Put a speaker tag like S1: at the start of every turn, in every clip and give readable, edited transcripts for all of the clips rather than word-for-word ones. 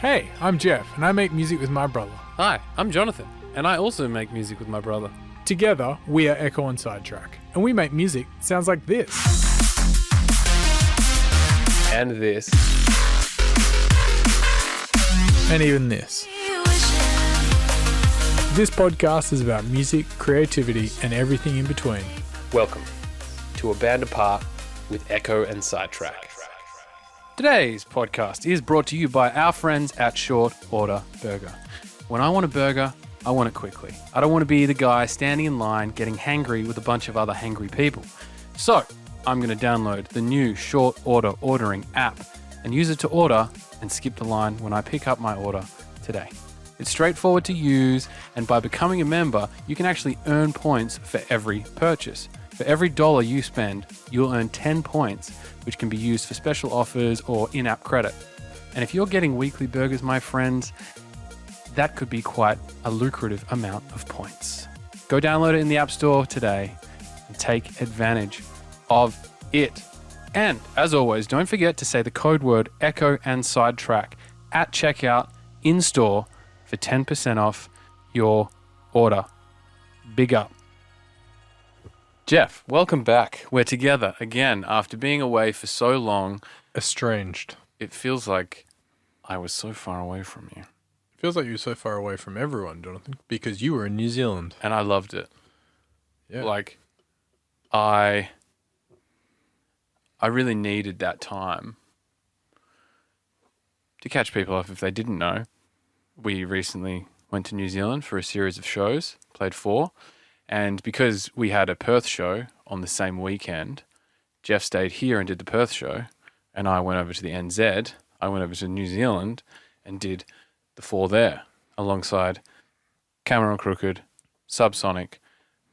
S1: Hey, I'm Jeff, and I make music with my brother.
S2: Hi, I'm Jonathan, and I also make music with my brother.
S1: Together, we are Ekko and Sidetrack, and we make music that sounds like this.
S2: And this.
S1: And even this. This podcast is about music, creativity, and everything in between.
S2: Welcome to A Band Apart with Ekko and Sidetrack. Today's podcast is brought to you by our friends at Short Order Burger. When I want a burger, I want it quickly. I don't want to be the guy standing in line getting hangry with a bunch of other hangry people. So, I'm going to download the new Short Order ordering app and use it to order and skip the line when I pick up my order today. It's straightforward to use, and by becoming a member, you can actually earn points for every purchase. For every $1 you spend, you'll earn 10 points, which can be used for special offers or in-app credit. And if you're getting weekly burgers, my friends, that could be quite a lucrative amount of points. Go download it in the App Store today and take advantage of it. And as always, don't forget to say the code word Ekko and Sidetrack at checkout in store for 10% off your order. Big up. Jeff, welcome back. We're together again after being away for so long.
S1: Estranged.
S2: It feels like I was so far away from you.
S1: It feels like you were so far away from everyone, Jonathan, because you were in New Zealand.
S2: And I loved it.
S1: Yeah.
S2: Like, I really needed that time to catch people up if they didn't know. We recently went to New Zealand for a series of shows, played 4. And because we had a Perth show on the same weekend, Jeff stayed here and did the Perth show, and I went over to the NZ. I went over to New Zealand and did the 4 there, alongside Cameron Crooked, Subsonic,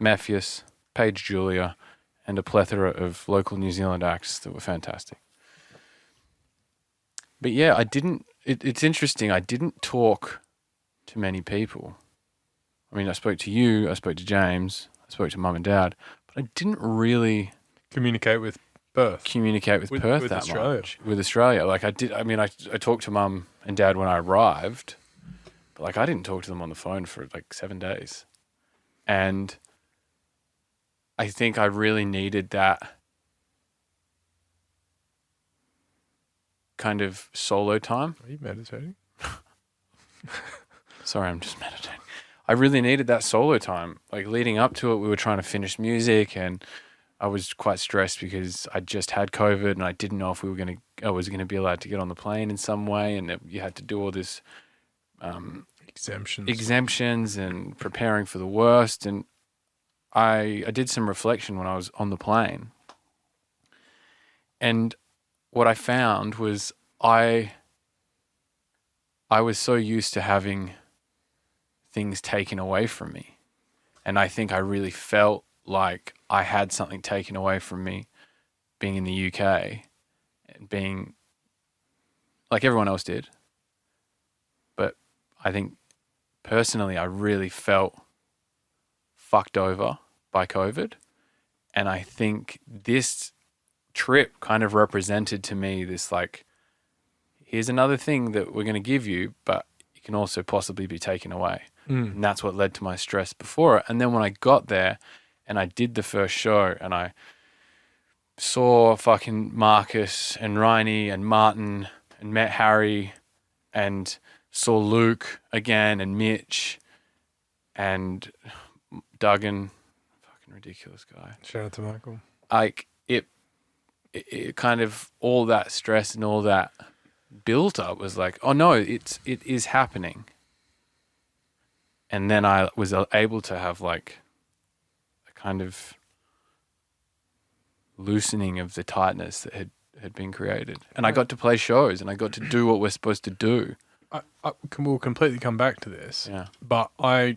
S2: Mephius, Paige Julia, and a plethora of local New Zealand acts that were fantastic. But yeah, it's interesting, I didn't talk to many people. I mean, I spoke to you, I spoke to James, I spoke to Mum and Dad, but I didn't really
S1: Communicate with Perth.
S2: Perth that
S1: Australia.
S2: much. With Australia. Like I talked to Mum and Dad when I arrived, but like I didn't talk to them on the phone for like 7 days. And I think I really needed that kind of solo time.
S1: Are you meditating?
S2: Sorry, I'm just meditating. I really needed that solo time. Like leading up to it, we were trying to finish music, and I was quite stressed because I just had COVID, and I didn't know if I was gonna be allowed to get on the plane in some way, and you had to do all this exemptions and preparing for the worst. And I did some reflection when I was on the plane, and what I found was I was so used to having things taken away from me. And I think I really felt like I had something taken away from me being in the UK and being like everyone else did. But I think personally, I really felt fucked over by COVID. And I think this trip kind of represented to me this like, here's another thing that we're going to give you, but it can also possibly be taken away. And that's what led to my stress before it. And then when I got there and I did the first show and I saw fucking Marcus and Riney and Martin and met Harry and saw Luke again and Mitch and Duggan, fucking ridiculous guy.
S1: Shout out to Michael.
S2: Like it kind of, all that stress and all that built up was like, oh no, it is happening. And then I was able to have like a kind of loosening of the tightness that had been created. And I got to play shows and I got to do what we're supposed to do.
S1: We'll completely come back to this.
S2: Yeah.
S1: But I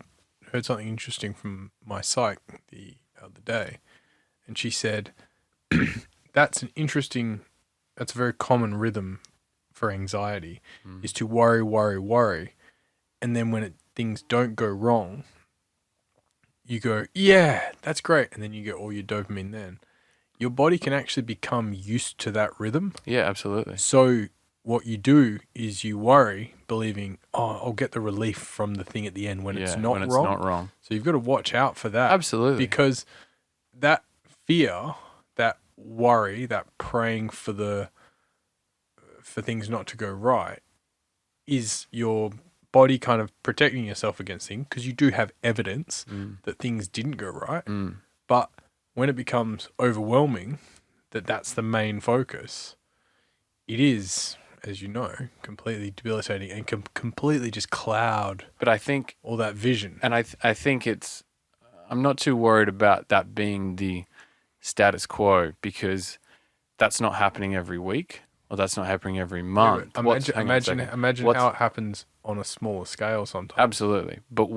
S1: heard something interesting from my psych the other day. And she said, that's a very common rhythm for anxiety is to worry. And then when things don't go wrong, you go, yeah, that's great. And then you get all your dopamine then. Your body can actually become used to that rhythm.
S2: Yeah, absolutely.
S1: So what you do is you worry, believing, oh, I'll get the relief from the thing at the end when it's not
S2: when it's
S1: wrong.
S2: not wrong.
S1: So you've got to watch out for that.
S2: Absolutely.
S1: Because that fear, that worry, that praying for things not to go right is your body kind of protecting yourself against things, because you do have evidence that things didn't go right. But when it becomes overwhelming, that's the main focus, it is, as you know, completely debilitating and can completely just cloud
S2: But I think,
S1: all that vision.
S2: and I think I'm not too worried about that being the status quo, because that's not happening every week, or that's not happening every month.
S1: Imagine how it happens on a smaller scale sometimes.
S2: Absolutely. But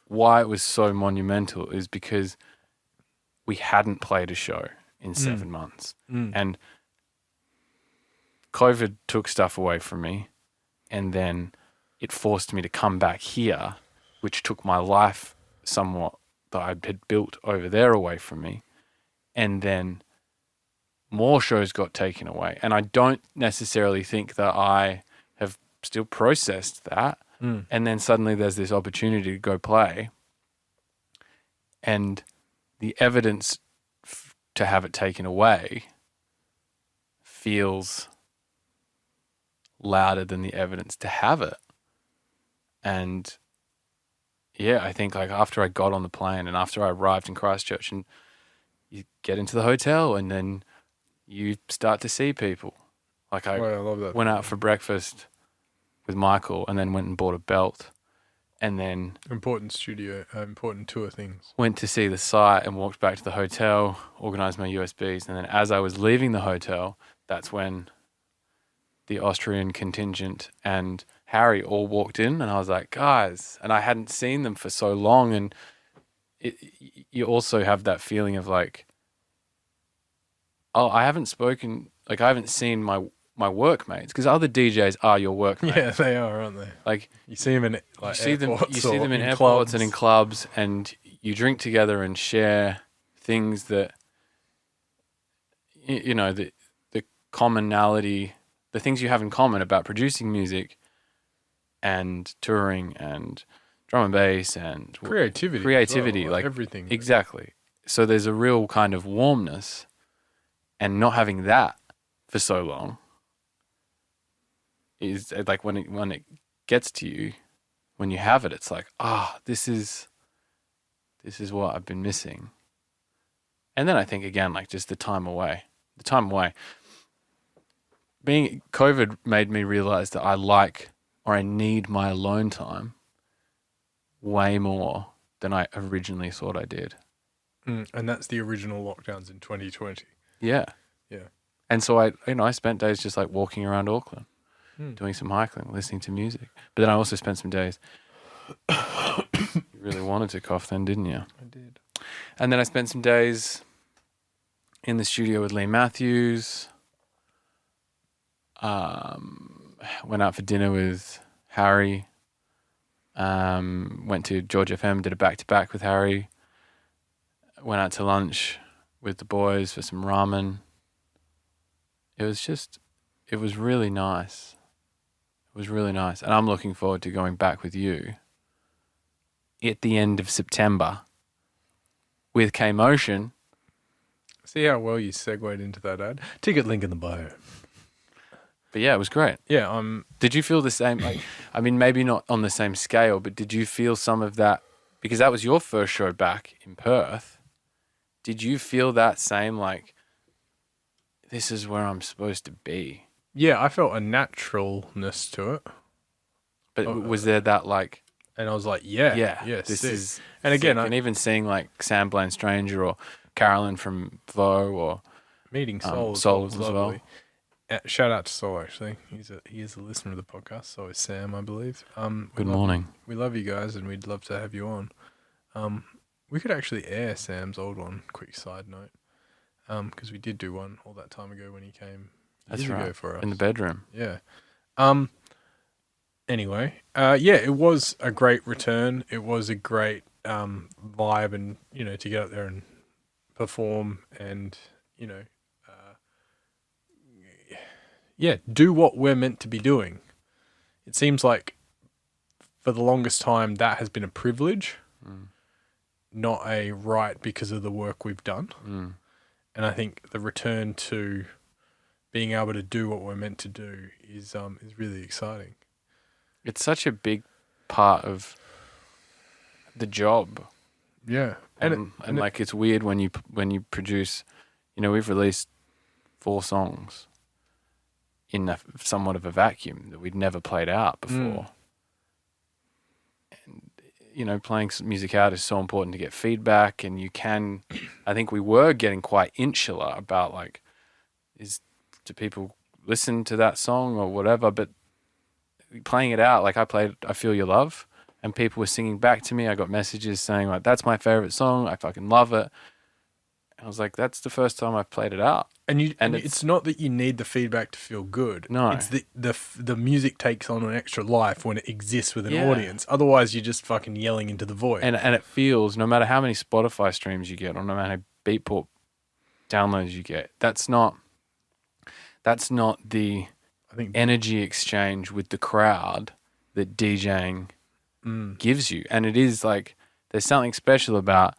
S2: why it was so monumental is because we hadn't played a show in 7 months. And COVID took stuff away from me, and then it forced me to come back here, which took my life somewhat that I had built over there away from me. And then more shows got taken away. And I don't necessarily think that I have still processed that. And then suddenly there's this opportunity to go play. And the evidence to have it taken away feels louder than the evidence to have it. And yeah, I think like after I got on the plane and after I arrived in Christchurch, and you get into the hotel and then you start to see people. Like I
S1: love that.
S2: went out for breakfast with Michael and then went and bought a belt, and then
S1: Important tour things.
S2: went to see the site and walked back to the hotel, organized my USBs. And then as I was leaving the hotel, that's when the Austrian contingent and Harry all walked in, and I was like, guys, and I hadn't seen them for so long. And you also have that feeling of like, oh, I haven't seen my workmates, because other DJs are your workmates.
S1: Yeah, they are, aren't they?
S2: Like
S1: you see them in
S2: you see them in airports
S1: clubs.
S2: and in clubs, and you drink together and share things that you know, the commonality, the things you have in common about producing music and touring and drum and bass and
S1: creativity,
S2: like
S1: everything.
S2: Exactly. So there's a real kind of warmness, and not having that for so long is like when it gets to you, when you have it, it's like, this is what I've been missing. And then I think again, like just the time away. COVID made me realize that I need my alone time way more than I originally thought I did.
S1: And that's the original lockdowns in 2020.
S2: Yeah.
S1: Yeah.
S2: And so I spent days just like walking around Auckland, doing some hiking, listening to music. But then I also spent some days. You really wanted to cough then, didn't you?
S1: I did.
S2: And then I spent some days in the studio with Lee Matthews. Went out for dinner with Harry. Went to George FM, did a back-to-back with Harry. Went out to lunch with the boys for some ramen. It was really nice. It was really nice. And I'm looking forward to going back with you at the end of September with K-Motion.
S1: See how well you segued into that ad? Ticket link in the bio.
S2: But yeah, it was great.
S1: Yeah.
S2: Did you feel the same? Like, I mean, maybe not on the same scale, but did you feel some of that? Because that was your first show back in Perth. Did you feel that same, like, this is where I'm supposed to be?
S1: Yeah, I felt a naturalness to it.
S2: But was there that, like...
S1: And I was like, yeah,
S2: this
S1: sick.
S2: is...
S1: And again,
S2: and even seeing, like, Sam Blaine Stranger or Carolyn from Vo or...
S1: Meeting Soul
S2: as
S1: lovely.
S2: well.
S1: Shout out to Soul, actually. He is a listener of the podcast. So is Sam, I believe.
S2: Good morning.
S1: We love you guys, and we'd love to have you on. We could actually air Sam's old one. Quick side note, because we did do one all that time ago when he came.
S2: That's
S1: years
S2: right.
S1: ago for us
S2: In the bedroom.
S1: Yeah. Anyway, it was a great return. It was a great vibe, and to get up there and perform, and do what we're meant to be doing. It seems like for the longest time that has been a privilege, not a right because of the work we've done. And I think the return to being able to do what we're meant to do is really exciting.
S2: It's such a big part of the job.
S1: Yeah.
S2: And like it's weird when you produce, we've released 4 songs in somewhat of a vacuum that we'd never played out before. And playing music out is so important to get feedback, and I think we were getting quite insular about like, do people listen to that song or whatever? But playing it out, like I Feel Your Love, and people were singing back to me. I got messages saying like, that's my favorite song. I fucking love it. I was like, that's the first time I've played it out.
S1: And it's not that you need the feedback to feel good.
S2: No.
S1: It's the music takes on an extra life when it exists with an audience. Otherwise, you're just fucking yelling into the void.
S2: And it feels, no matter how many Spotify streams you get, or no matter how many Beatport downloads you get, that's not the energy exchange with the crowd that DJing gives you. And it is like, there's something special about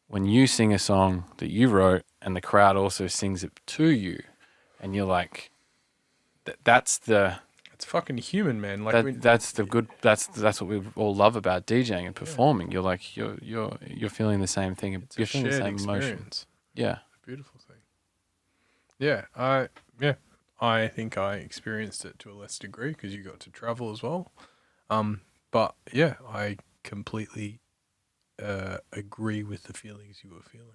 S2: when you sing a song that you wrote and the crowd also sings it to you, and you're like, it's
S1: fucking human, man. Like
S2: that's what we all love about DJing and performing. You're like, you're feeling the same thing. You're feeling the same emotions. Yeah.
S1: It's a beautiful thing. Yeah. I think I experienced it to a less degree because you got to travel as well. But yeah, I completely agree with the feelings you were feeling.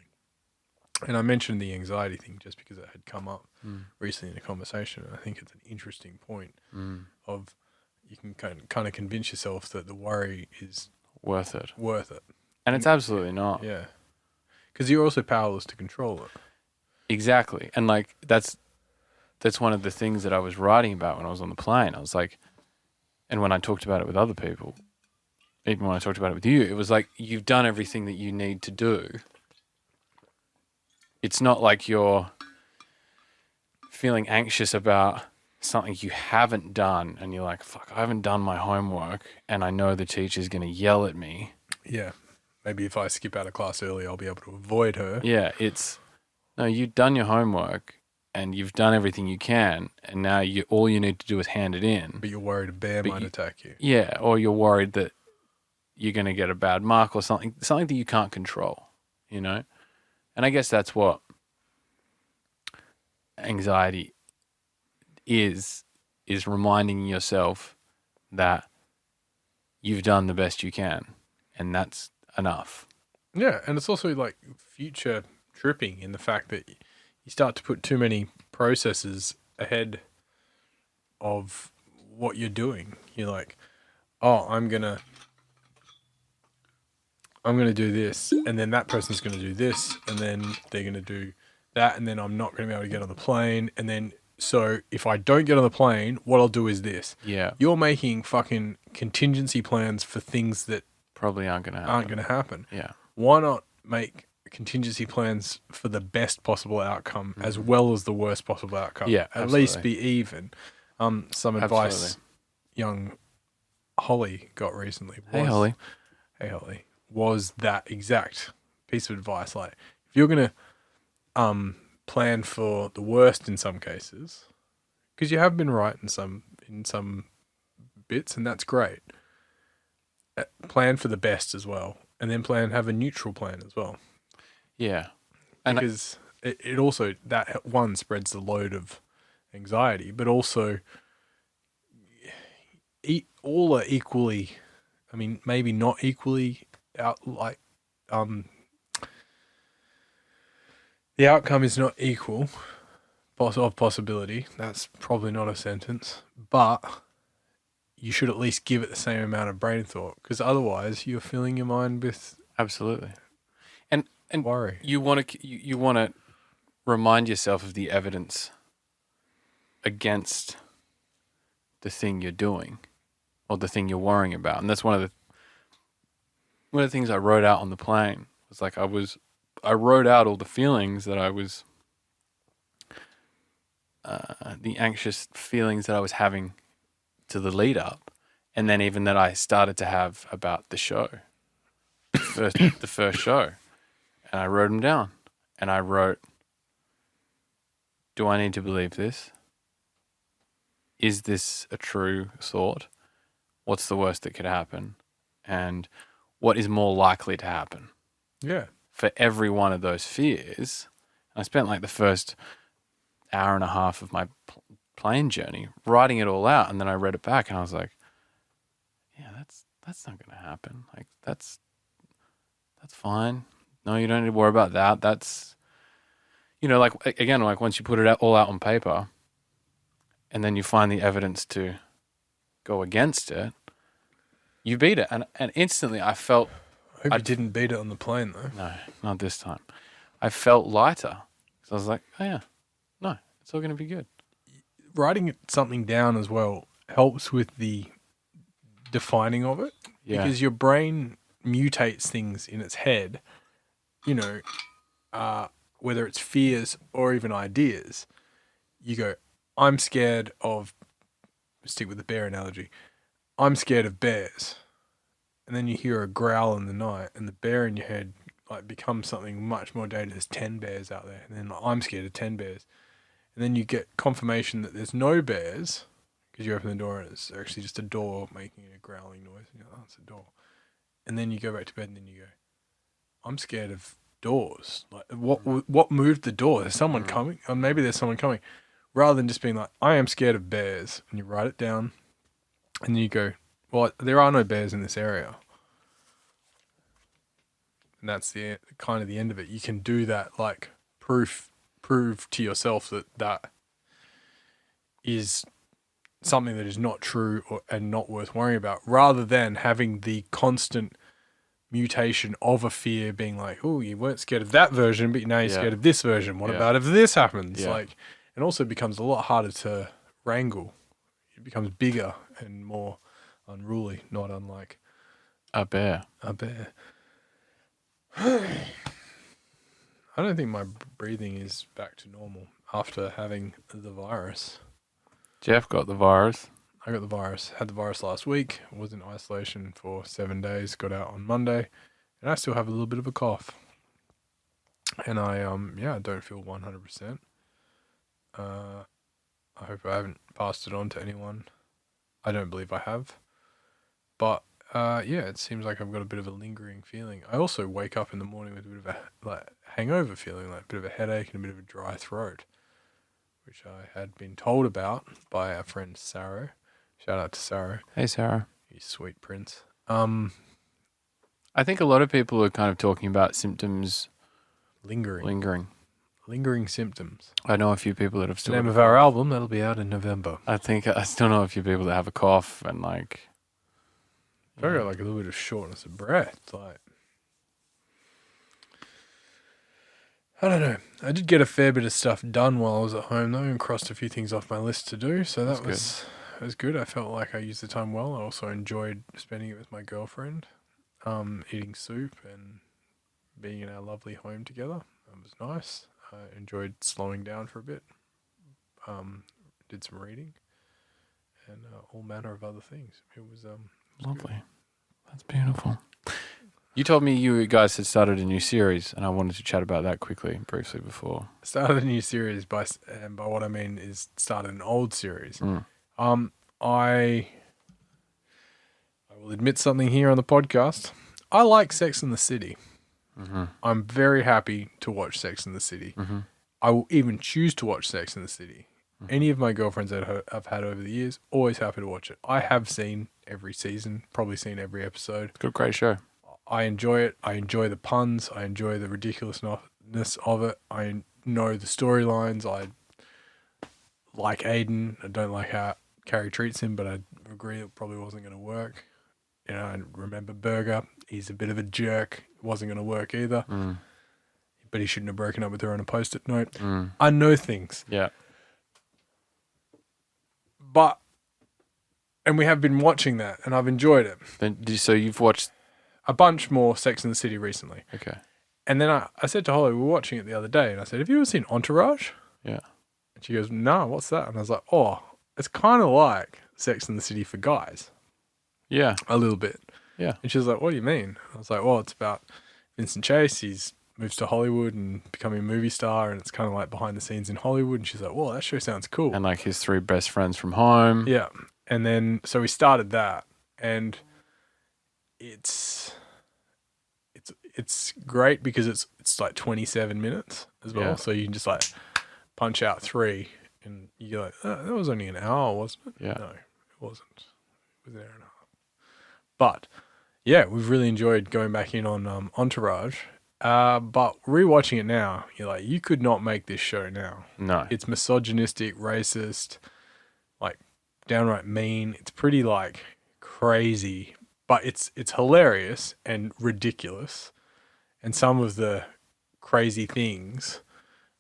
S1: And I mentioned the anxiety thing just because it had come up recently in a conversation. And I think it's an interesting point of you can kind of convince yourself that the worry is
S2: worth it.
S1: And
S2: it's absolutely not.
S1: Yeah. Because you're also powerless to control it.
S2: Exactly. And like that's one of the things that I was writing about when I was on the plane. I was like, and when I talked about it with other people, even when I talked about it with you, it was like, you've done everything that you need to do. It's not like you're feeling anxious about something you haven't done and you're like, fuck, I haven't done my homework and I know the teacher's going to yell at me.
S1: Yeah. Maybe if I skip out of class early, I'll be able to avoid her.
S2: Yeah. No, you've done your homework and you've done everything you can, and now all you need to do is hand it in.
S1: But you're worried a bear might attack you.
S2: Yeah. Or you're worried that you're going to get a bad mark or something that you can't control, And I guess that's what anxiety is reminding yourself that you've done the best you can, and that's enough.
S1: Yeah, and it's also like future tripping in the fact that you start to put too many processes ahead of what you're doing. You're like, oh, I'm gonna do this, and then that person's gonna do this, and then they're gonna do that, and then I'm not gonna be able to get on the plane, and then so if I don't get on the plane, what I'll do is this.
S2: Yeah.
S1: You're making fucking contingency plans for things that
S2: probably aren't gonna happen. Yeah.
S1: Why not make contingency plans for the best possible outcome as well as the worst possible outcome?
S2: Yeah,
S1: at least be even. Some advice young Holly got recently was, Hey Holly, was that exact piece of advice. Like, if you're gonna plan for the worst in some cases, because you have been right in some bits, and that's great. Plan for the best as well, and then have a neutral plan as well.
S2: Yeah.
S1: Because it also, that one spreads the load of anxiety, but also all are equally, I mean, maybe not equally out, like, the outcome is not equal of possibility. That's probably not a sentence, but you should at least give it the same amount of brain thought, because otherwise you're filling your mind with
S2: absolutely and
S1: worry.
S2: You want to remind yourself of the evidence against the thing you're doing or the thing you're worrying about, and that's one of the things I wrote out on the plane. Was like I wrote out all the feelings that I was the anxious feelings that I was having to the lead up, and then even that I started to have about the show, the first show, and I wrote them down, and I wrote, do I need to believe this? Is this a true thought? What's the worst that could happen? And what is more likely to happen?
S1: Yeah.
S2: For every one of those fears, I spent like the first hour and a half of my plane journey writing it all out, and then I read it back, and I was like, "Yeah, that's not going to happen. Like that's fine. No, you don't need to worry about that. That's, like again, like once you put it all out on paper, and then you find the evidence to go against it, you beat it, and instantly I felt."
S1: I hope you didn't beat it on the plane, though.
S2: No, not this time. I felt lighter. So I was like, oh, yeah, no, it's all going to be good.
S1: Writing something down as well helps with the defining of it.
S2: Yeah.
S1: Because your brain mutates things in its head, whether it's fears or even ideas. You go, I'm scared of, stick with the bear analogy, I'm scared of bears. And then you hear a growl in the night, and the bear in your head becomes something much more dangerous. There's 10 bears out there, and then I'm scared of 10 bears. And then you get confirmation that there's no bears because you open the door and it's actually just a door making a growling noise. And you're like, oh, it's a door. And then you go back to bed, and then you go, I'm scared of doors. Like, what moved the door? There's someone coming, or maybe there's someone coming. Rather than just being like, I am scared of bears, and you write it down, and then you go, well, there are no bears in this area. And that's the kind of the end of it. You can do that, prove to yourself that is something that is not true and not worth worrying about, rather than having the constant mutation of a fear being like, oh, you weren't scared of that version, but now you're scared of this version. What about if this happens?
S2: Yeah.
S1: And also becomes a lot harder to wrangle. It becomes bigger and more unruly, not unlike
S2: a bear.
S1: I don't think my breathing is back to normal after having the virus.
S2: Jeff got the virus.
S1: I got the virus. Had the virus last week. Was in isolation for 7 days. Got out on Monday, and I still have a little bit of a cough. And I don't feel 100%. I hope I haven't passed it on to anyone. I don't believe I have. But it seems like I've got a bit of a lingering feeling. I also wake up in the morning with a bit of a hangover feeling, like a bit of a headache and a bit of a dry throat, which I had been told about by our friend Sarah. Shout out to Sarah.
S2: Hey, Sarah.
S1: You sweet prince.
S2: I think a lot of people are kind of talking about symptoms lingering.
S1: Lingering symptoms.
S2: I know a few people that have still.
S1: The name of our album, that'll be out in November.
S2: I still know a few people that have a cough and
S1: I got a little bit of shortness of breath. I don't know. I did get a fair bit of stuff done while I was at home though, and crossed a few things off my list to do. So that was good. I felt like I used the time well. I also enjoyed spending it with my girlfriend, eating soup and being in our lovely home together. It was nice. I enjoyed slowing down for a bit. Did some reading and all manner of other things. It was
S2: lovely. Good. That's beautiful. You told me you guys had started a new series, and I wanted to chat about that briefly before.
S1: Started a new series by what I mean is started an old series. I will admit something here on the podcast. I like Sex and the City. Mm-hmm. I'm very happy to watch Sex and the City. Mm-hmm. I will even choose to watch Sex and the City. Mm-hmm. Any of my girlfriends that I've had over the years, always happy to watch it. I have seen every season, probably seen every episode.
S2: It's a great show.
S1: I enjoy it. I enjoy the puns. I enjoy the ridiculousness of it. I know the storylines. I like Aiden. I don't like how Carrie treats him, but I agree it probably wasn't going to work. I remember Burger. He's a bit of a jerk. It wasn't going to work either. But he shouldn't have broken up with her on a post-it note. I know things.
S2: Yeah.
S1: And we have been watching that, and I've enjoyed it.
S2: So you've watched
S1: a bunch more Sex and the City recently.
S2: Okay.
S1: And then I said to Holly, we were watching it the other day, and I said, have you ever seen Entourage?
S2: Yeah.
S1: She goes, no, what's that? And I was like, oh, it's kind of like Sex and the City for guys,
S2: Yeah.
S1: a little bit.
S2: Yeah.
S1: And she was like, what do you mean? I was like, well, it's about Vincent Chase. He's moves to Hollywood and becoming a movie star, and it's kind of like behind the scenes in Hollywood. And she's like, whoa, that show sounds cool.
S2: And like his 3 best friends from home.
S1: Yeah. And then, so we started that, and it's great because it's like 27 minutes as well.
S2: Yeah.
S1: So you can just like punch out 3, and you're like, oh, that was only an hour, wasn't it?
S2: Yeah.
S1: No, it wasn't. It was an hour and a half. But yeah, we've really enjoyed going back in on Entourage. But rewatching it now, you're like, you could not make this show now.
S2: No.
S1: It's misogynistic, racist, like downright mean. It's pretty like crazy, but it's hilarious and ridiculous. And some of the crazy things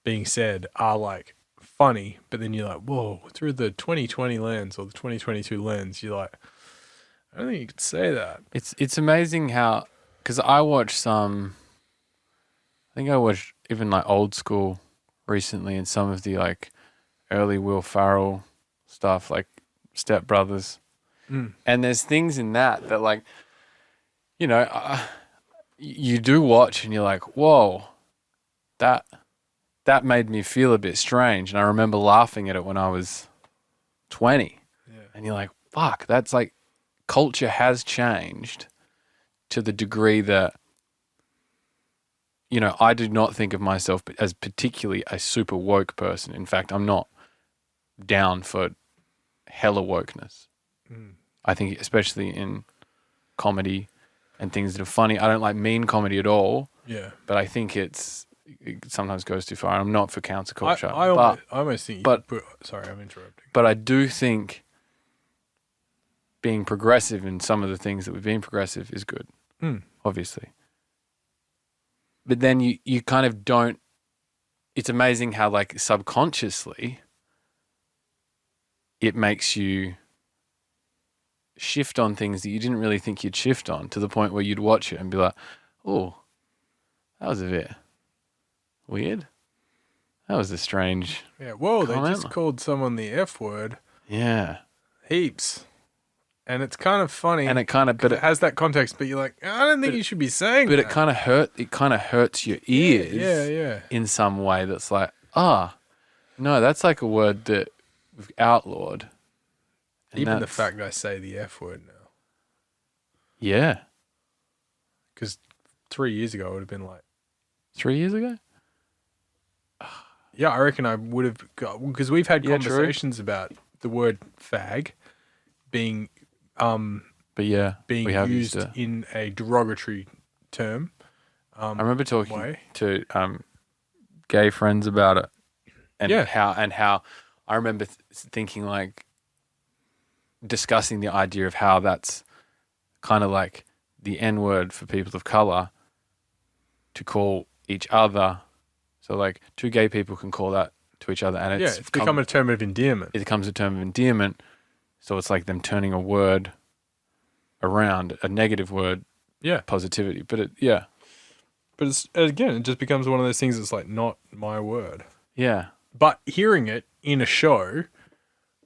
S1: being said are like funny, but then you're like, whoa, through the 2020 lens or the 2022 lens, you're like, I don't think you could say that.
S2: It's amazing how, because I watched I think I watched even like Old School recently, and some of the like early Will Ferrell stuff, like Step Brothers. And there's things in that like, you know, you do watch and you're like, whoa, that made me feel a bit strange. And I remember laughing at it when I was 20.
S1: Yeah.
S2: And you're like, fuck, that's like, culture has changed to the degree that, you know, I do not think of myself as particularly a super woke person. In fact, I'm not down for hella wokeness. I think especially in comedy and things that are funny. I don't like mean comedy at all.
S1: Yeah.
S2: But I think it sometimes goes too far. I'm not for counter culture.
S1: I almost think sorry, I'm interrupting.
S2: But I do think being progressive in some of the things that we've been progressive is good, obviously. But then you kind of don't, it's amazing how like subconsciously it makes you shift on things that you didn't really think you'd shift on, to the point where you'd watch it and be like, oh, that was a bit weird. That was a strange
S1: whoa,
S2: comment.
S1: They just called someone the F word.
S2: Yeah.
S1: Heaps. And it's kind of funny.
S2: And it kind of, but
S1: it has that context, but you're like, I don't think you should be saying that.
S2: But it kind of hurts your ears.
S1: Yeah.
S2: In some way that's like, no, that's like a word that we've outlawed. And
S1: even the fact I say the F word now.
S2: Yeah.
S1: Because 3 years ago, it would have been like.
S2: 3 years ago?
S1: Yeah, I reckon I would have got, because we've had conversations
S2: true.
S1: about the word fag being
S2: But yeah,
S1: being
S2: we have
S1: used
S2: it
S1: in a derogatory term.
S2: I remember talking to gay friends about it, and how I remember thinking, like, discussing the idea of how that's kind of like the N word for people of color to call each other. So like 2 gay people can call that to each other, and it's
S1: become a term of endearment.
S2: It becomes a term of endearment. So it's like them turning a word around, a negative word, positivity. But
S1: But it's, again, it just becomes one of those things that's like not my word.
S2: Yeah.
S1: But hearing it in a show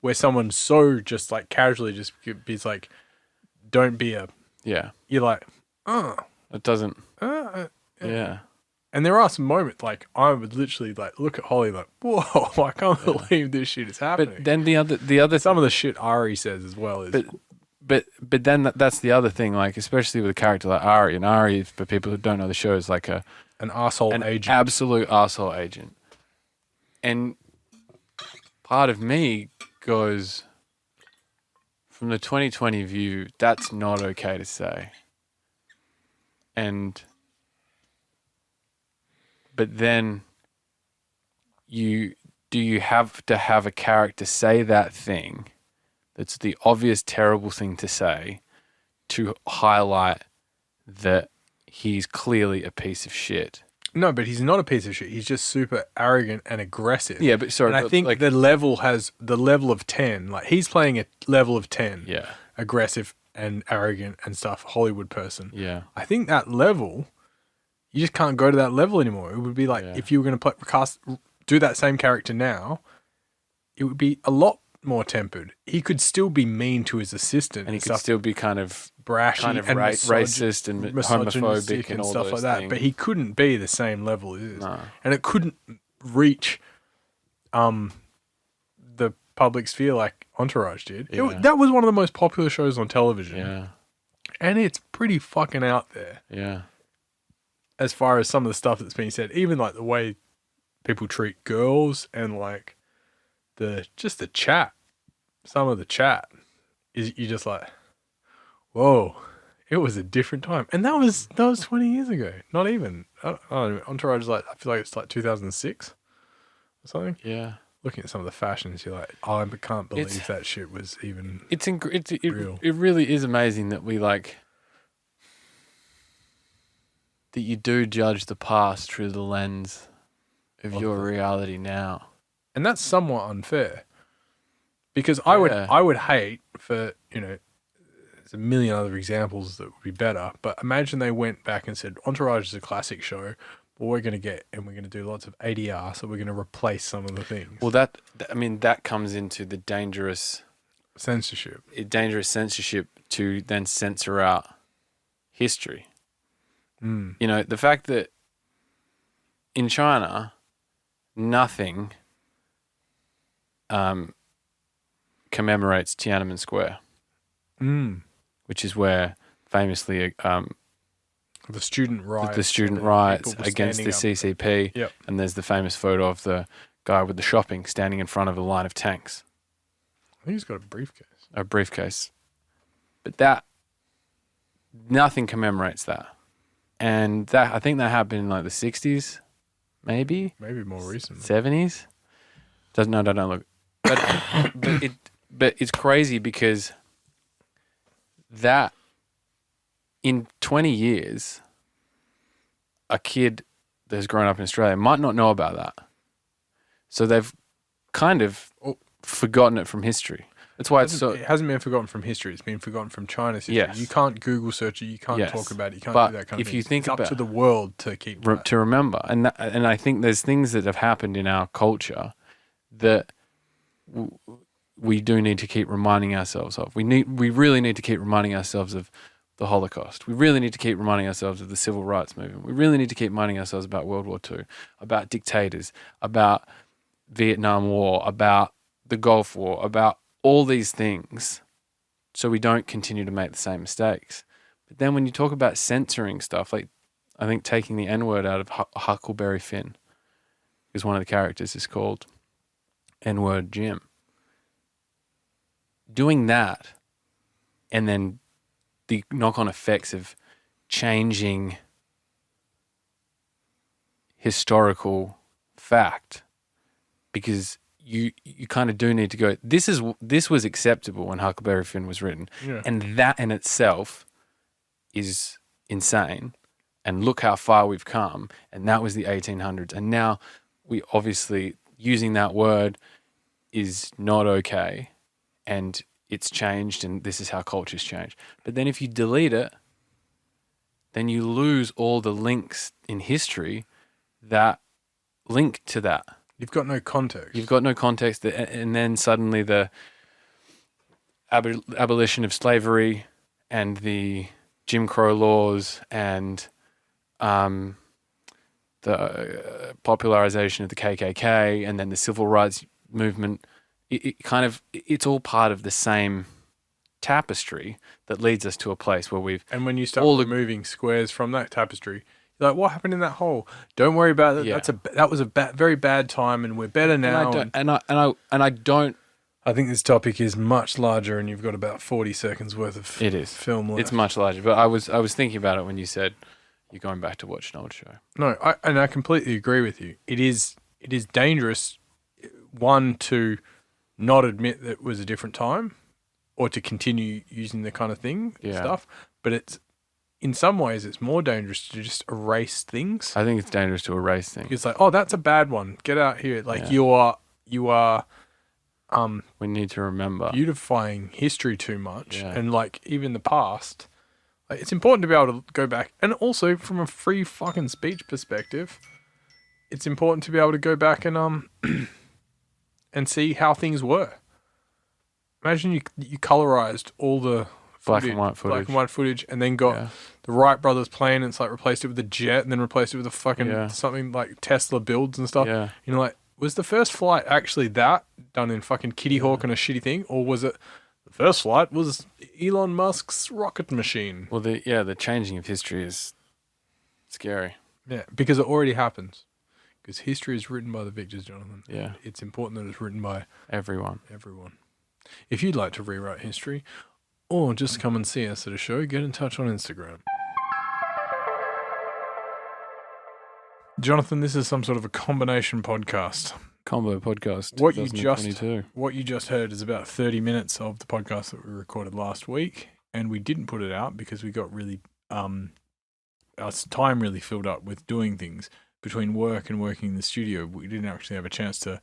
S1: where someone so just like casually just is like, don't be a...
S2: Yeah.
S1: You're like,
S2: It doesn't... yeah.
S1: And there are some moments, like, I would literally like look at Holly like, whoa, I can't believe this shit is happening.
S2: But then the other
S1: some of the shit Ari says as well is...
S2: But then that's the other thing, like, especially with a character like Ari. And Ari, for people who don't know the show, is like an
S1: asshole agent.
S2: Absolute asshole agent. And part of me goes, from the 2020 view, that's not okay to say. But then you have to have a character say that thing that's the obvious terrible thing to say to highlight that he's clearly a piece of shit.
S1: No, but he's not a piece of shit. He's just super arrogant and aggressive.
S2: Yeah, but sorry.
S1: And I think like, the level of 10. Like, he's playing a level of 10.
S2: Yeah.
S1: Aggressive and arrogant and stuff, Hollywood person.
S2: Yeah.
S1: I think that level, you just can't go to that level anymore. It would be like if you were going to do that same character now, it would be a lot more tempered. He could still be mean to his assistant,
S2: And he could
S1: stuff,
S2: still be kind of
S1: brashy and
S2: racist and
S1: misogynistic
S2: homophobic and all
S1: stuff
S2: those
S1: like that.
S2: things.
S1: But he couldn't be the same level as this.
S2: No.
S1: And it couldn't reach the public sphere like Entourage did.
S2: Yeah.
S1: That was one of the most popular shows on television.
S2: Yeah.
S1: And it's pretty fucking out there
S2: Yeah.
S1: as far as some of the stuff that's being said. Even like the way people treat girls and like the chat. Some of the chat is you just like, whoa, it was a different time. And that was 20 years ago. Not even. I don't know. Entourage is like, I feel like it's like 2006 or something.
S2: Yeah.
S1: Looking at some of the fashions, you're like, oh, I can't believe that shit was even real.
S2: It really is amazing that we that you do judge the past through the lens of your reality now.
S1: And that's somewhat unfair. Because I would hate for, there's a million other examples that would be better, but imagine they went back and said, Entourage is a classic show, but we're going to do lots of ADR, so we're going to replace some of the things.
S2: Well, that comes into the dangerous
S1: censorship
S2: to then censor out history.
S1: Mm.
S2: The fact that in China, nothing commemorates Tiananmen Square, which is where famously
S1: the student
S2: riots against the CCP.
S1: Yep.
S2: And there's the famous photo of the guy with the shopping standing in front of a line of tanks.
S1: I think he's got a briefcase.
S2: A briefcase. But nothing commemorates that. And I think that happened in like the 60s, maybe
S1: more recently.
S2: 70s. Don't look. But it's crazy because that in 20 years, a kid that's grown up in Australia might not know about that. So they've kind of forgotten it from history. That's why it
S1: hasn't been forgotten from history. It's been forgotten from China's history.
S2: Yes.
S1: You can't Google search it. You can't talk about it. You can't
S2: but
S1: do that kind of
S2: if
S1: thing.
S2: You think
S1: it's up to the world to keep
S2: to remember. And I think there's things that have happened in our culture that we do need to keep reminding ourselves of. We really need to keep reminding ourselves of the Holocaust. We really need to keep reminding ourselves of the Civil Rights Movement. We really need to keep reminding ourselves about World War II, about dictators, about Vietnam War, about the Gulf War, about all these things, so we don't continue to make the same mistakes. But then when you talk about censoring stuff, like I think taking the N-word out of Huckleberry Finn, because one of the characters is called N-word Jim. Doing that, and then the knock-on effects of changing historical fact, because you kind of do need to go, this was acceptable when Huckleberry Finn was written.
S1: Yeah.
S2: And that in itself is insane. And look how far we've come. And that was the 1800s. And now we obviously, using that word is not okay. And it's changed, and this is how culture's changed. But then if you delete it, then you lose all the links in history that link to that.
S1: You've got no context.
S2: And then suddenly the abolition of slavery and the Jim Crow laws and the popularization of the KKK and then the civil rights movement, it's all part of the same tapestry that leads us to a place where
S1: and when you start removing squares from that tapestry, you're like, what happened in that hole? Don't worry about it.
S2: Yeah.
S1: That was a very bad time, and we're better now. I think this topic is much larger, and you've got about 40 seconds worth of film left.
S2: It's much larger, but I was thinking about it when you said you're going back to watch an old show.
S1: No, I completely agree with you. It is dangerous, one, to not admit that it was a different time, or to continue using the kind of stuff. But in some ways, it's more dangerous to just erase things.
S2: I think it's dangerous to erase things.
S1: It's like, oh, that's a bad one. Get out here. Like you are.
S2: We need to remember
S1: beautifying history too much, and like even the past. Like, it's important to be able to go back, and also from a free fucking speech perspective, it's important to be able to go back and and see how things were. Imagine you colorized all the
S2: Black and white
S1: footage, and then got the Wright brothers plane, and it's like replaced it with a jet, and then replaced it with a fucking something like Tesla builds and stuff.
S2: Yeah.
S1: You know, like, was the first flight actually that done in fucking Kitty Hawk and a shitty thing, or was it the first flight was Elon Musk's rocket machine?
S2: Well, the changing of history is scary.
S1: Yeah, because it already happens. Because history is written by the victors, Jonathan.
S2: Yeah.
S1: It's important that it's written by
S2: everyone.
S1: If you'd like to rewrite history, or just come and see us at a show, get in touch on Instagram. Jonathan, this is some sort of a combination podcast.
S2: Combo podcast.
S1: What you just heard is about 30 minutes of the podcast that we recorded last week, and we didn't put it out because we got really our time really filled up with doing things between work and working in the studio. We didn't actually have a chance to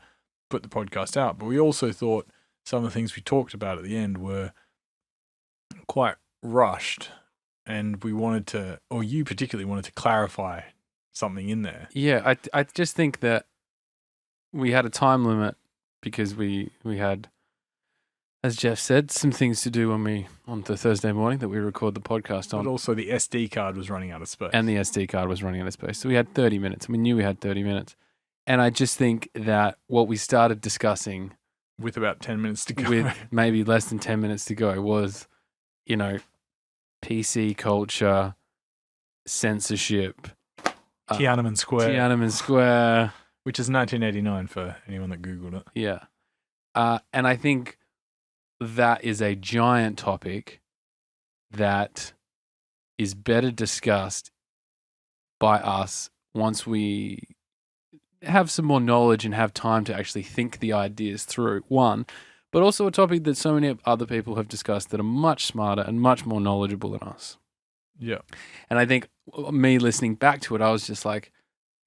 S1: put the podcast out, but we also thought some of the things we talked about at the end were quite rushed, and we wanted to, or you particularly wanted to clarify something in there.
S2: Yeah, I just think that we had a time limit because we had, as Jeff said, some things to do on the Thursday morning that we record the podcast on.
S1: But also the SD card was running out of space.
S2: And the SD card was running out of space. So we had 30 minutes. We knew we had 30 minutes. And I just think that what we started discussing
S1: with about 10 minutes to go,
S2: with maybe less than 10 minutes to go, was, PC culture, censorship,
S1: Tiananmen
S2: Square,
S1: which is 1989 for anyone that Googled it.
S2: Yeah. And I think that is a giant topic that is better discussed by us once we have some more knowledge and have time to actually think the ideas through, one, but also a topic that so many other people have discussed that are much smarter and much more knowledgeable than us.
S1: Yeah.
S2: And I think me listening back to it, I was just like,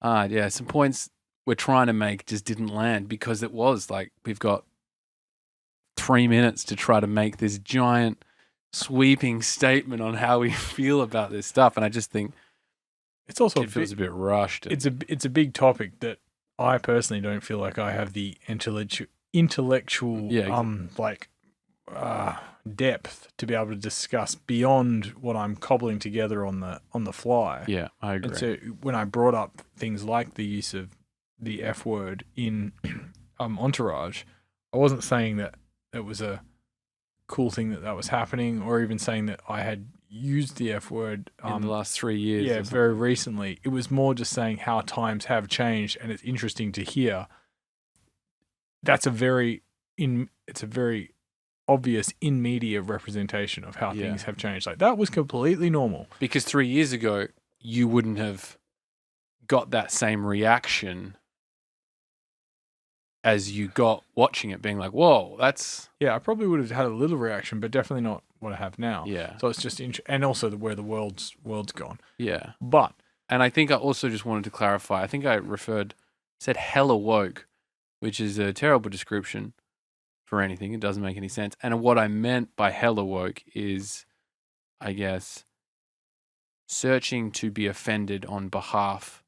S2: some points we're trying to make just didn't land because it was like we've got 3 minutes to try to make this giant sweeping statement on how we feel about this stuff. And I just think
S1: it's also
S2: it feels a bit rushed.
S1: It's a big topic that I personally don't feel like I have the intellectual depth to be able to discuss beyond what I'm cobbling together on the fly.
S2: Yeah, I agree.
S1: And so when I brought up things like the use of the F word in Entourage, I wasn't saying that it was a cool thing that was happening, or even saying that I had used the F word
S2: in the last 3 years.
S1: Yeah, very recently. It was more just saying how times have changed, and it's interesting to hear. It's a very obvious in media representation of how things have changed. Like, that was completely normal.
S2: Because 3 years ago, you wouldn't have got that same reaction as you got watching it, being like, whoa, that's...
S1: Yeah, I probably would have had a little reaction, but definitely not what I have now.
S2: Yeah.
S1: So it's just... and also where the world's gone.
S2: Yeah.
S1: But...
S2: And I think I also just wanted to clarify, I think I said hella woke, which is a terrible description for anything. It doesn't make any sense. And what I meant by hella woke is, I guess, searching to be offended on behalf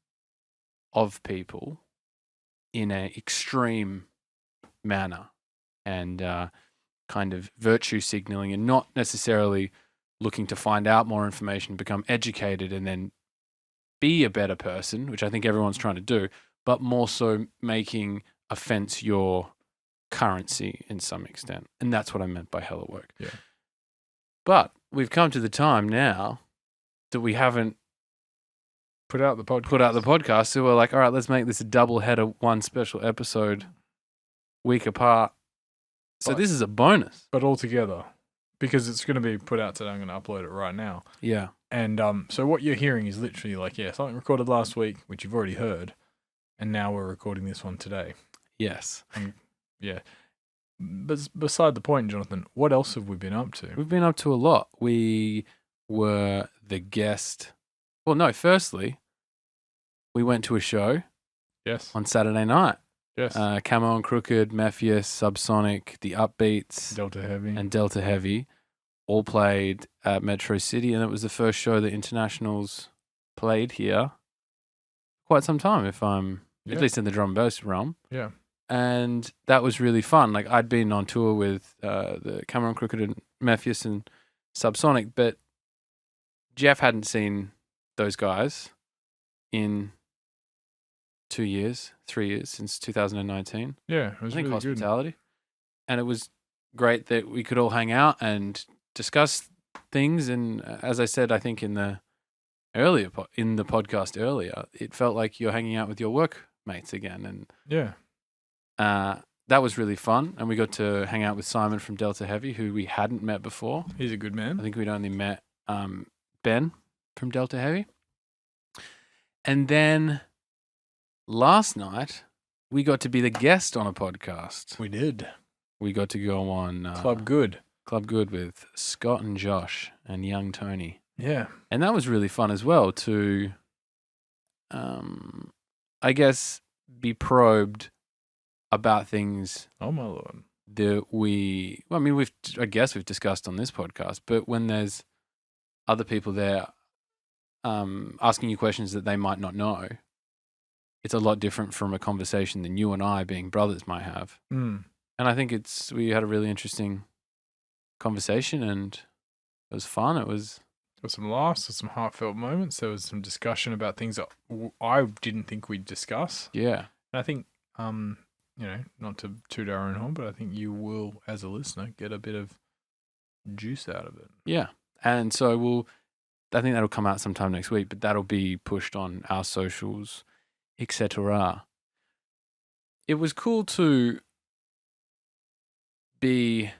S2: of people in an extreme manner, and kind of virtue signaling, and not necessarily looking to find out more information, become educated, and then be a better person, which I think everyone's trying to do, but more so making offense your currency in some extent. And that's what I meant by hella woke.
S1: Yeah.
S2: But we've come to the time now that we haven't
S1: put out the podcast.
S2: So we're like, all right, let's make this a double header, one special episode, week apart. So this is a bonus.
S1: But all together, because it's going to be put out today. I'm going to upload it right now.
S2: Yeah.
S1: And so what you're hearing is literally like, something recorded last week, which you've already heard, and now we're recording this one today.
S2: Yes.
S1: And but beside the point, Jonathan, what else have we been up to?
S2: We've been up to a lot. We were the guest. Well, no, firstly, we went to a show.
S1: Yes.
S2: On Saturday night.
S1: Yes.
S2: Camo and Crooked, Mephius, Subsonic, The Upbeats, Delta Heavy all played at Metro City, and it was the first show that Internationals played here quite some time, if I'm at least in the drum and bass realm.
S1: Yeah.
S2: and that was really fun. Like I'd been on tour with the Cameron Crooked and Mephius and Subsonic, but Jeff hadn't seen those guys in 2 years, 3 years, since 2019.
S1: Yeah, it was
S2: I think
S1: really
S2: Hospitality. And it was great that we could all hang out and discuss things. And as I said, I think in the podcast earlier, it felt like you're hanging out with your workmates again. And
S1: good. Yeah,
S2: that was really fun. And we got to hang out with Simon from Delta Heavy, who we hadn't met before.
S1: he's a good
S2: I
S1: man.
S2: think we'd only met Ben from Delta Heavy. And then last night, we got to be the guest on a podcast.
S1: We did.
S2: We got to go on
S1: Club Good.
S2: Club Good with Scott and Josh and young Tony.
S1: Yeah.
S2: And that was really fun as well to, I guess, be probed about things
S1: Oh, my Lord.
S2: that I guess we've discussed on this podcast, but when there's other people there asking you questions that they might not know, it's a lot different from a conversation than you and I, being brothers, might have.
S1: Mm.
S2: And I think we had a really interesting conversation, and it was fun. There was
S1: some laughs, there was some heartfelt moments. There was some discussion about things that I didn't think we'd discuss.
S2: Yeah.
S1: And I think, not to toot our own horn, but I think you will, as a listener, get a bit of juice out of it.
S2: Yeah. And so I think that'll come out sometime next week, but that'll be pushed on our socials, etc. It was cool to be,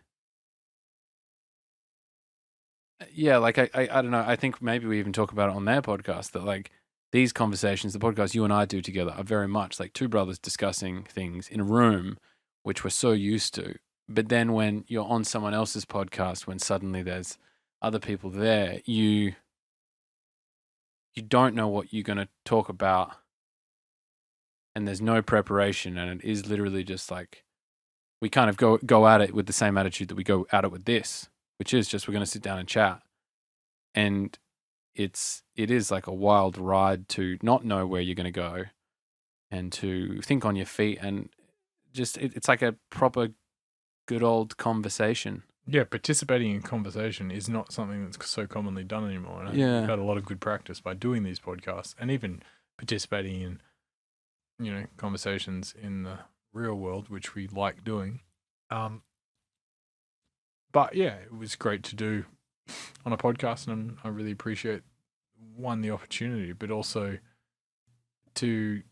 S2: like I don't know, I think maybe we even talk about it on their podcast, that like these conversations, the podcast you and I do together, are very much like two brothers discussing things in a room, which we're so used to. But then when you're on someone else's podcast, when suddenly there's other people there, you don't know what you're going to talk about, and there's no preparation, and it is literally just like we kind of go at it with the same attitude that we go at it with this, which is just we're going to sit down and chat. And it is like a wild ride to not know where you're going to go and to think on your feet, and just it's like a proper good old conversation.
S1: Yeah, participating in conversation is not something that's so commonly done anymore. And
S2: Yeah.
S1: I've had a lot of good practice by doing these podcasts, and even participating in, conversations in the real world, which we like doing. But yeah, it was great to do on a podcast, and I really appreciate, one, the opportunity, but also to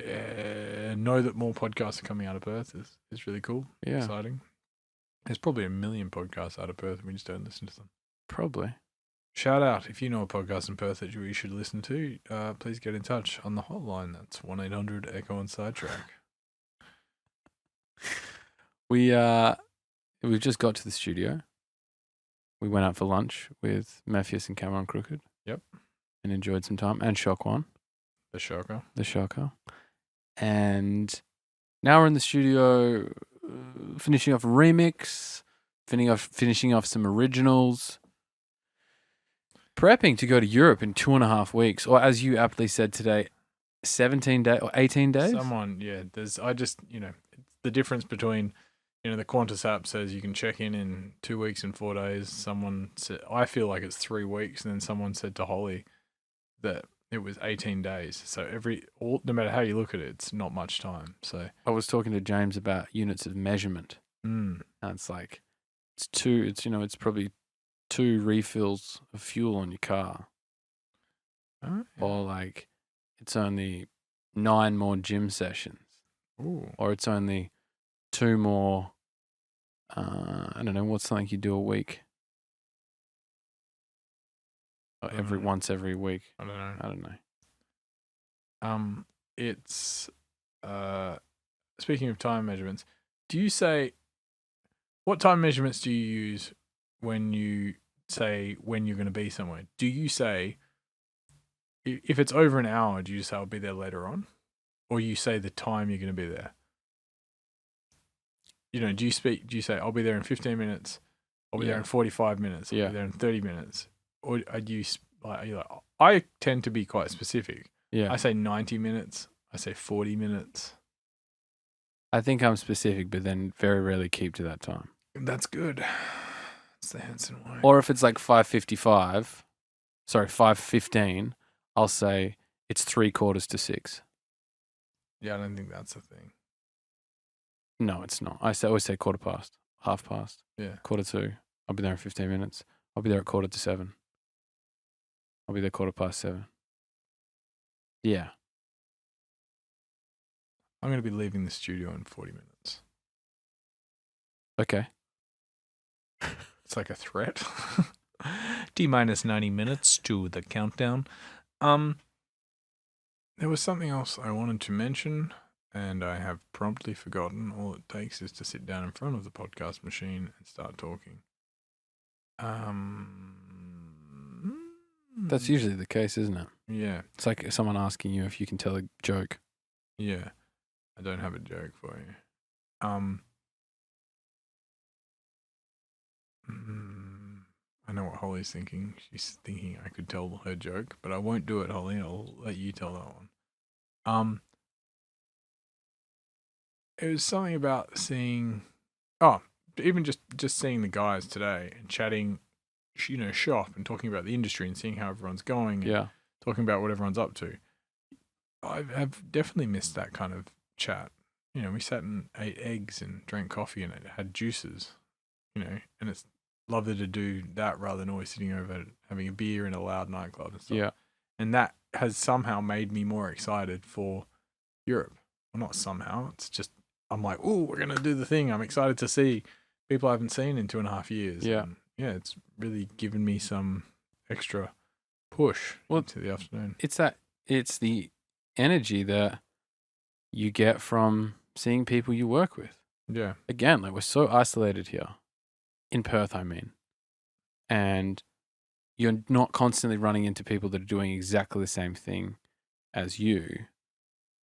S1: know that more podcasts are coming out of Perth is really cool.
S2: Yeah.
S1: Exciting. There's probably 1 million podcasts out of Perth, and we just don't listen to them.
S2: Probably.
S1: Shout out, if you know a podcast in Perth that you should listen to, please get in touch on the hotline. That's 1-800 Ekko and Sidetrack.
S2: We've just got to the studio. We went out for lunch with Mephius and Cameron Crooked.
S1: Yep.
S2: And enjoyed some time. And Shock One.
S1: The Shocker.
S2: And now we're in the studio finishing off a remix, finishing off some originals, prepping to go to Europe in 2.5 weeks, or as you aptly said today, 17 days or 18 days.
S1: The difference between, the Qantas app says you can check in 2 weeks and 4 days. Someone said, I feel like it's 3 weeks, and then someone said to Holly that it was 18 days. So no matter how you look at it, it's not much time. So
S2: I was talking to James about units of measurement. And it's like it's probably 2 refills of fuel on your car.
S1: Oh, yeah.
S2: Or like it's only 9 more gym sessions.
S1: Ooh.
S2: Or it's only 2 more, I don't know, what's something you do a week? Or once every week.
S1: I don't know. It's speaking of time measurements, what time measurements do you use when you say when you're going to be somewhere? Do you say, if it's over an hour, do you say I'll be there later on? Or you say the time you're going to be there? Do you say I'll be there in 15 minutes? I'll be there in 45 minutes. I'll be there in 30 minutes. Or are you like, I tend to be quite specific.
S2: Yeah.
S1: I say 90 minutes. I say 40 minutes.
S2: I think I'm specific, but then very rarely keep to that time.
S1: That's good. It's the Hanson way.
S2: Or if it's like 5:15, I'll say it's 6:45.
S1: Yeah, I don't think that's a thing.
S2: No, it's not. I always say 1:15, 1:30,
S1: Yeah.
S2: 1:45. I'll be there in 15 minutes. I'll be there at 6:45. I'll be there 7:15. Yeah.
S1: I'm going to be leaving the studio in 40 minutes.
S2: Okay.
S1: It's like a threat.
S3: T-minus 90 minutes to the countdown.
S1: There was something else I wanted to mention, and I have promptly forgotten. All it takes is to sit down in front of the podcast machine and start talking.
S2: That's usually the case, isn't it?
S1: Yeah.
S2: It's like someone asking you if you can tell a joke.
S1: Yeah. I don't have a joke for you. I know what Holly's thinking. She's thinking I could tell her joke, but I won't do it, Holly. I'll let you tell that one. It was something about seeing, even just seeing the guys today and chatting, shop and talking about the industry and seeing how everyone's going. And
S2: Yeah.
S1: talking about what everyone's up to. I have definitely missed that kind of chat. We sat and ate eggs and drank coffee and it had juices, and it's lovely to do that rather than always sitting over having a beer in a loud nightclub and stuff.
S2: Yeah.
S1: And that has somehow made me more excited for Europe. Well, not somehow. It's just, I'm like, oh, we're going to do the thing. I'm excited to see people I haven't seen in 2.5 years.
S2: Yeah.
S1: And it's really given me some extra push into the afternoon.
S2: It's the energy that you get from seeing people you work with.
S1: Yeah.
S2: Again, like we're so isolated here. In Perth, I mean. And you're not constantly running into people that are doing exactly the same thing as you.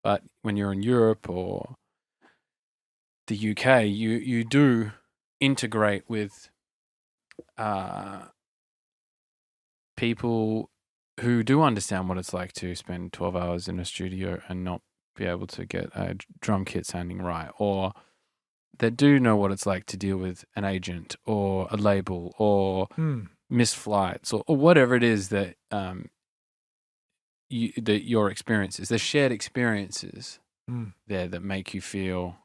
S2: But when you're in Europe or the UK, you do integrate with people who do understand what it's like to spend 12 hours in a studio and not be able to get a drum kit sounding right, or that do know what it's like to deal with an agent or a label or missed flights or whatever it is that your experiences, the shared experiences there that make you feel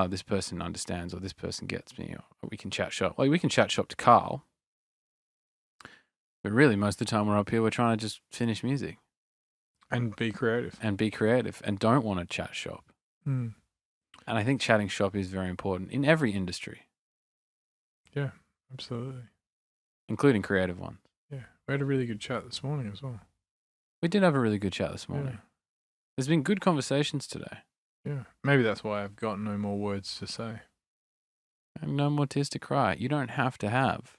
S2: this person understands or this person gets me, or we can chat shop. Like we can chat shop to Carl, but really most of the time we're up here, we're trying to just finish music.
S1: And be creative.
S2: And don't want to chat shop. And I think chatting shop is very important in every industry.
S1: Yeah, absolutely.
S2: Including creative ones.
S1: Yeah. We had a really good chat this morning as well.
S2: We did have a really good chat this morning.
S1: Yeah.
S2: There's been good conversations today.
S1: Yeah. Maybe that's why I've got no more words to say.
S2: And no more tears to cry. You don't have to have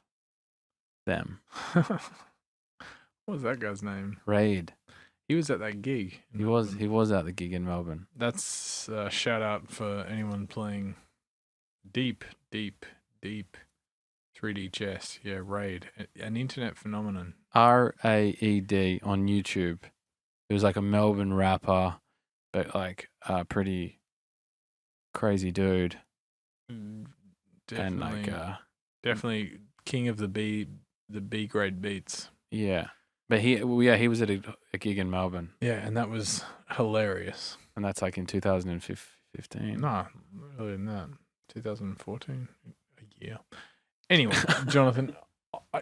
S2: them.
S1: What was that guy's name?
S2: Raid.
S1: He was at that gig.
S2: He was at the gig in Melbourne.
S1: That's a shout out for anyone playing deep 3D chess. Yeah, Raid. An internet phenomenon.
S2: RAED on YouTube. It was like a Melbourne rapper, but like a pretty crazy dude.
S1: Definitely,
S2: and
S1: definitely king of the B grade beats.
S2: Yeah. But he was at a gig in Melbourne.
S1: Yeah, and that was hilarious.
S2: And that's like in 2015.
S1: No, earlier than that. 2014, a year. Anyway, Jonathan,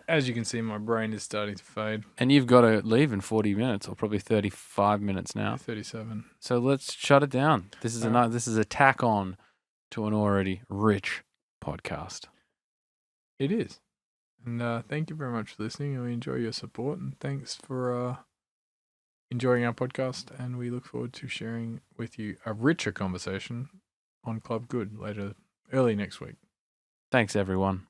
S1: as you can see, my brain is starting to fade.
S2: And you've got to leave in 40 minutes, or probably 35 minutes now.
S1: 37.
S2: So let's shut it down. This is a tack on to an already rich podcast.
S1: It is. And thank you very much for listening, and we enjoy your support. And thanks for enjoying our podcast. And we look forward to sharing with you a richer conversation on Club Good early next week.
S2: Thanks, everyone.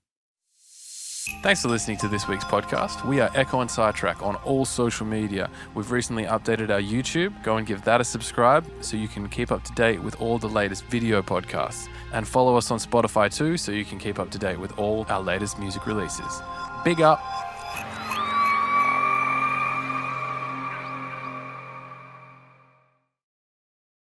S2: Thanks for listening to this week's podcast. We are Ekko and Sidetrack on all social media. We've recently updated our YouTube. Go and give that a subscribe so you can keep up to date with all the latest video podcasts. And follow us on Spotify too so you can keep up to date with all our latest music releases. Big up.